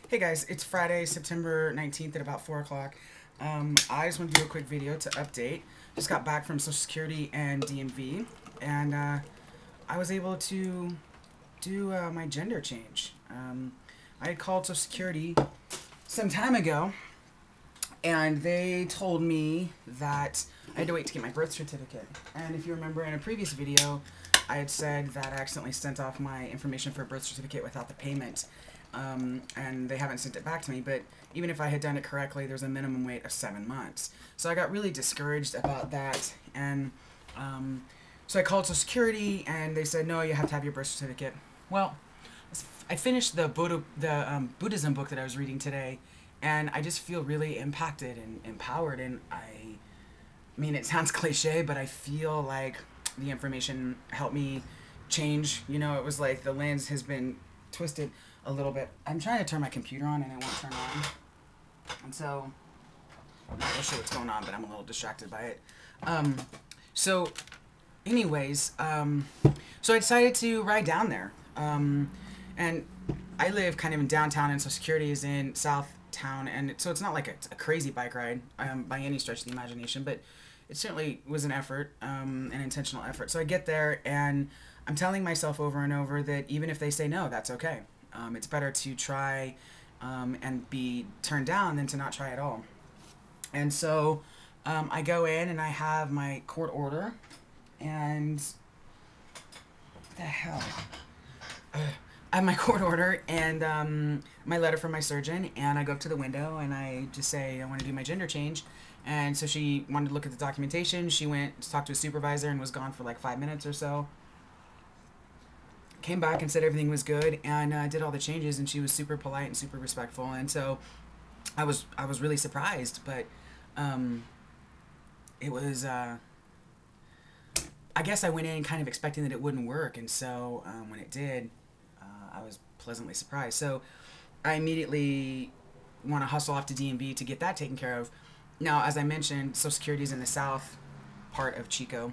Hey guys, it's Friday, September 19th at about 4 o'clock. I just want to do a quick video to update. Just got back from Social Security and DMV, and I was able to do my gender change. I had called Social Security some time ago, and they told me that I had to wait to get my birth certificate. And if you remember in a previous video, I had said that I accidentally sent off my information for a birth certificate without the payment. And they haven't sent it back to me, but even if I had done it correctly, there's a minimum wait of 7 months. So I got really discouraged about that, and so I called Social Security, and they said, no, you have to have your birth certificate. Well, I finished the Buddhism book that I was reading today, and I just feel really impacted and empowered, and I mean, it sounds cliche, but I feel like the information helped me change. You know, it was like the lens has been twisted a little bit. I'm trying to turn my computer on and it won't turn on. And so, I'm not really sure what's going on, but I'm a little distracted by it. So anyways, so I decided to ride down there. And I live kind of in downtown, and Social Security is in Southtown, and so it's not like a crazy bike ride by any stretch of the imagination, but it certainly was an effort, an intentional effort. So I get there, and I'm telling myself over and over that even if they say no, that's okay. It's better to try and be turned down than to not try at all. And so I go in and I have my court order, and what the hell? I have my court order and my letter from my surgeon, and I go up to the window and I just say I want to do my gender change. And so she wanted to look at the documentation. She went to talk to a supervisor and was gone for like 5 minutes or so. Came back and said everything was good, and did all the changes, and she was super polite and super respectful, and so I was really surprised, but it was I guess I went in kind of expecting that it wouldn't work, and so when it did, I was pleasantly surprised. So I immediately want to hustle off to DMV to get that taken care of. Now, as I mentioned, Social Security is in the south part of Chico,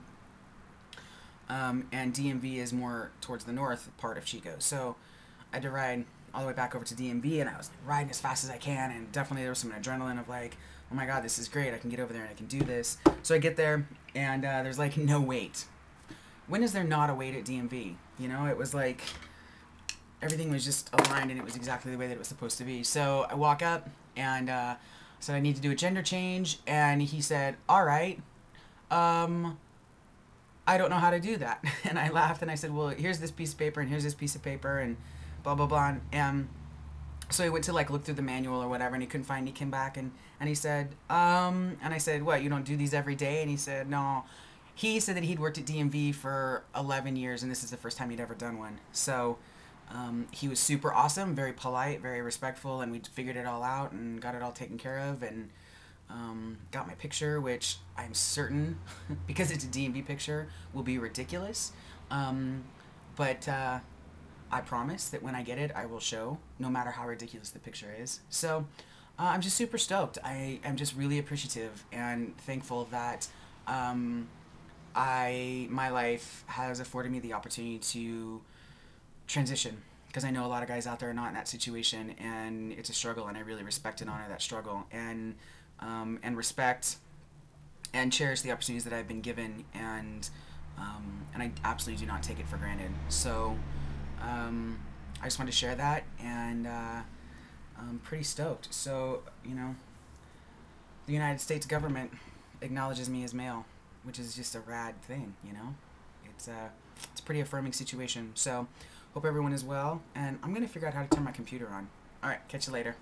and DMV is more towards the north part of Chico. So I had to ride all the way back over to DMV, and I was like, riding as fast as I can, and definitely there was some adrenaline of like, oh my god, this is great, I can get over there and I can do this. So I get there, and there's like no wait. When is there not a wait at DMV? You know, it was like everything was just aligned, and it was exactly the way that it was supposed to be. So I walk up, and said I need to do a gender change, and he said, all right, I don't know how to do that. And I laughed, and I said, well, here's this piece of paper, and here's this piece of paper, and blah, blah, blah. And so he went to like look through the manual or whatever, and he couldn't find it. He came back, and he said, and I said, what, you don't do these every day? And he said, no. He said that he'd worked at DMV for 11 years, and this is the first time he'd ever done one. So he was super awesome, very polite, very respectful, and we figured it all out and got it all taken care of, and got my picture, which I'm certain, because it's a DMV picture, will be ridiculous. But I promise that when I get it, I will show, no matter how ridiculous the picture is. So I'm just super stoked. I am just really appreciative and thankful that my life has afforded me the opportunity to transition, because I know a lot of guys out there are not in that situation, and it's a struggle, and I really respect and honor that struggle, and respect and cherish the opportunities that I've been given, and I absolutely do not take it for granted. So I just wanted to share that, and I'm pretty stoked. So, you know, the United States government acknowledges me as male, which is just a rad thing, you know? It's a pretty affirming situation. So hope everyone is well, and I'm going to figure out how to turn my computer on. Alright, catch you later.